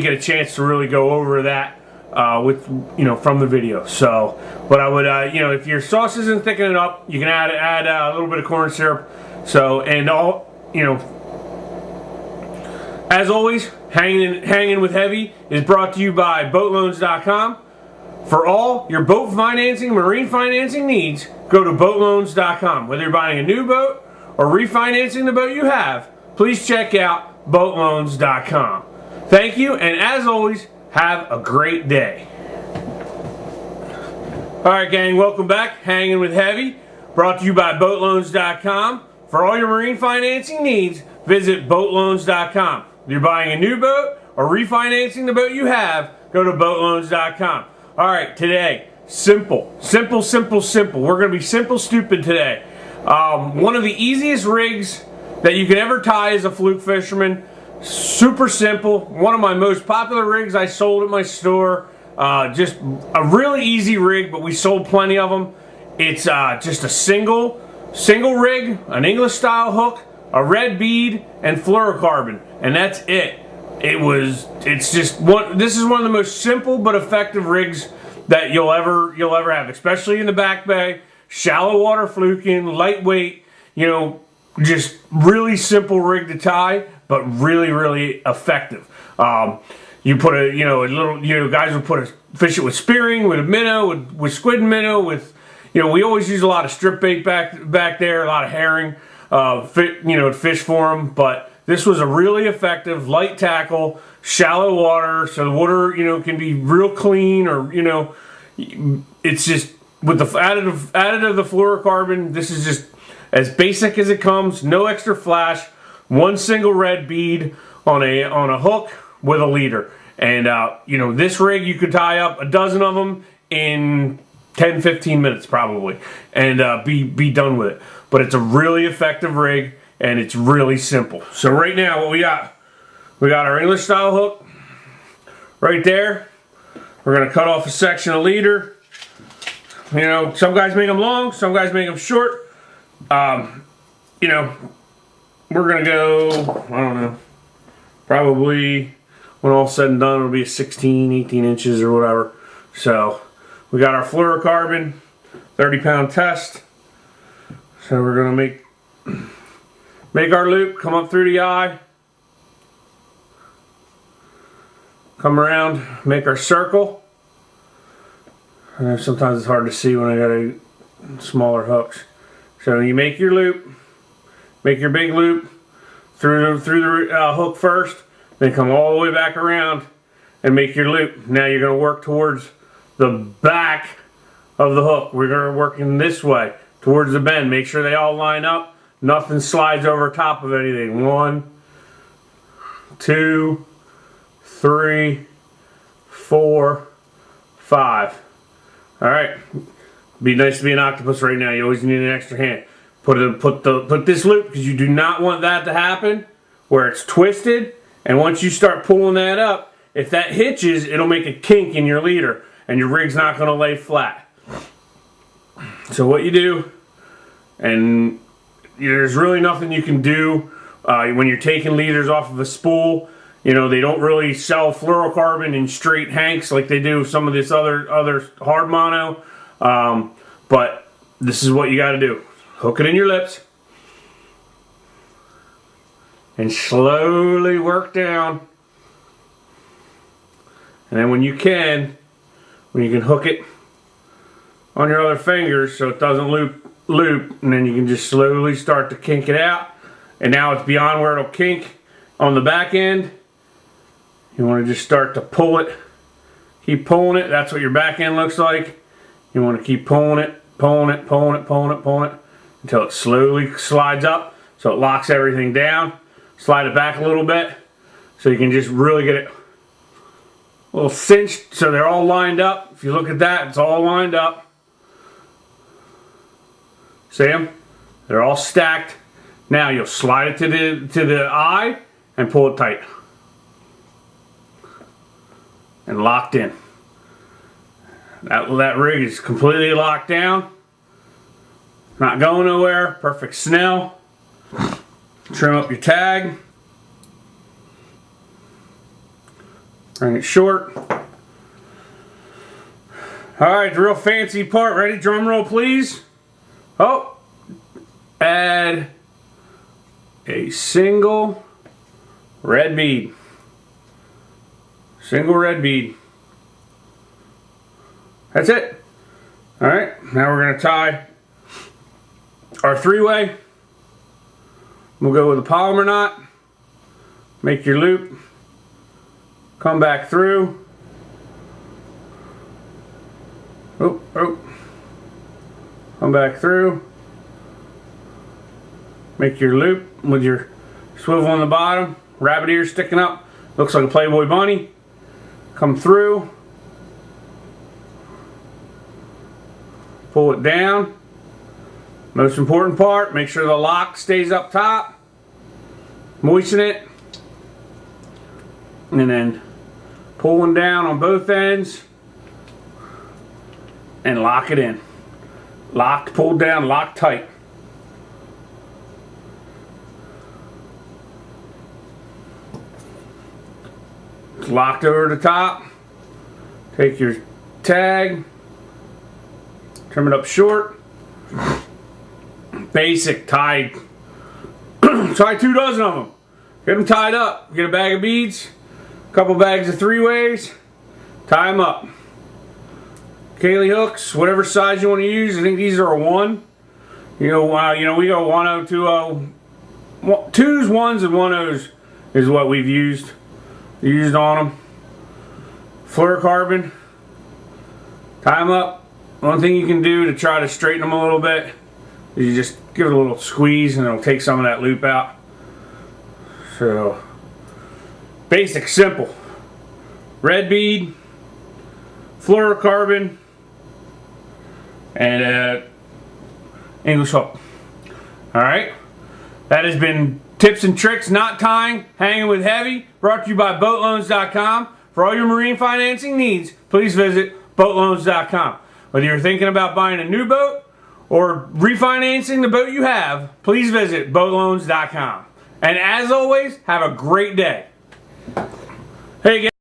get a chance to really go over that with from the video. So, but I would if your sauce isn't thickening up, you can add a little bit of corn syrup. So, and all as always, hanging with heavy is brought to you by boatloans.com. For all your boat financing, marine financing needs, go to boatloans.com. Whether you're buying a new boat or refinancing the boat you have, please check out boatloans.com. Thank you, and as always, have a great day. Alright gang, welcome back. Hanging with Heavy, brought to you by boatloans.com. For all your marine financing needs, visit boatloans.com. If you're buying a new boat or refinancing the boat you have, go to boatloans.com. Alright, today, simple. We're going to be simple stupid today. One of the easiest rigs that you can ever tie as a fluke fisherman. Super simple. One of my most popular rigs I sold at my store. Just a really easy rig, but we sold plenty of them. It's just a single rig, an English style hook, a red bead, and fluorocarbon, and that's it. This is one of the most simple but effective rigs that you'll ever have, especially in the back bay. Shallow water fluking, lightweight, just really simple rig to tie, but really effective. You put a little guys would fish it with spearing, with a minnow, with squid and minnow, with we always use a lot of strip bait back there, a lot of herring, to fish for them. But this was a really effective light tackle, shallow water, so the water can be real clean, or it's just with the additive the fluorocarbon. This is just as basic as it comes. No extra flash. One single red bead on a hook with a leader, and this rig you could tie up a dozen of them in 10-15 minutes probably, and be done with it. But it's a really effective rig, and it's really simple. So right now, what we got our English style hook right there. We're gonna cut off a section of leader. Some guys make them long, some guys make them short. We're gonna go, I don't know, probably when all's said and done, it'll be 16, 18 inches or whatever. So we got our fluorocarbon 30-pound test. So we're gonna make our loop, come up through the eye, come around, make our circle. I know sometimes it's hard to see when I got smaller hooks. So you make your loop, make your big loop through the hook first, then come all the way back around and make your loop. Now you're going to work towards the back of the hook. We're going to work in this way towards the bend. Make sure they all line up. Nothing slides over top of anything. 1, 2, 3, 4, 5. All right. Be nice to be an octopus right now. You always need an extra hand. Put this loop, because you do not want that to happen where it's twisted, and once you start pulling that up, if that hitches, it'll make a kink in your leader and your rig's not going to lay flat. So what you do, and there's really nothing you can do when you're taking leaders off of a spool. They don't really sell fluorocarbon in straight hanks like they do some of this other hard mono, but this is what you got to do. Hook it in your lips and slowly work down, and then when you can hook it on your other fingers so it doesn't loop, and then you can just slowly start to kink it out. And now it's beyond where it'll kink on the back end. You want to just start to pull it, keep pulling it. That's what your back end looks like. You want to keep pulling it until it slowly slides up, so it locks everything down. Slide it back a little bit so you can just really get it a little cinched so they're all lined up. If you look at that, it's all lined up. See them? They're all stacked. Now you'll slide it to the eye and pull it tight. And locked in. That rig is completely locked down. Not going nowhere. Perfect snell. Trim up your tag. Bring it short. Alright, the real fancy part. Ready? Drum roll, please. Oh! Add a single red bead. Single red bead. That's it. Alright, now we're going to tie our three-way. We'll go with a polymer knot. Make your loop. Come back through. Oh, oh. Come back through. Make your loop with your swivel on the bottom. Rabbit ears sticking up. Looks like a Playboy bunny. Come through. Pull it down. Most important part, make sure the lock stays up top. Moisten it. And then pulling down on both ends. And lock it in. Locked, pulled down, locked tight. It's locked over the top. Take your tag. Trim it up short. Basic tied. Try 2 dozen of them. Get them tied up. Get a bag of beads. A couple bags of 3-ways. Tie them up. Kaylee hooks, whatever size you want to use. I think these are a 1. You know, we go 1-0, 2-0. 2s, 1s, and 1-0s is what we've used on them. Fluorocarbon. Tie them up. One thing you can do to try to straighten them a little bit is you just give it a little squeeze and it'll take some of that loop out. So, basic, simple. Red bead, fluorocarbon, and English hook. Alright, that has been Tips and Tricks Knot Tying, Hanging with Heavy, brought to you by boatloans.com. For all your marine financing needs, please visit boatloans.com. Whether you're thinking about buying a new boat or refinancing the boat you have, please visit boatloans.com. And as always, have a great day. Hey guys.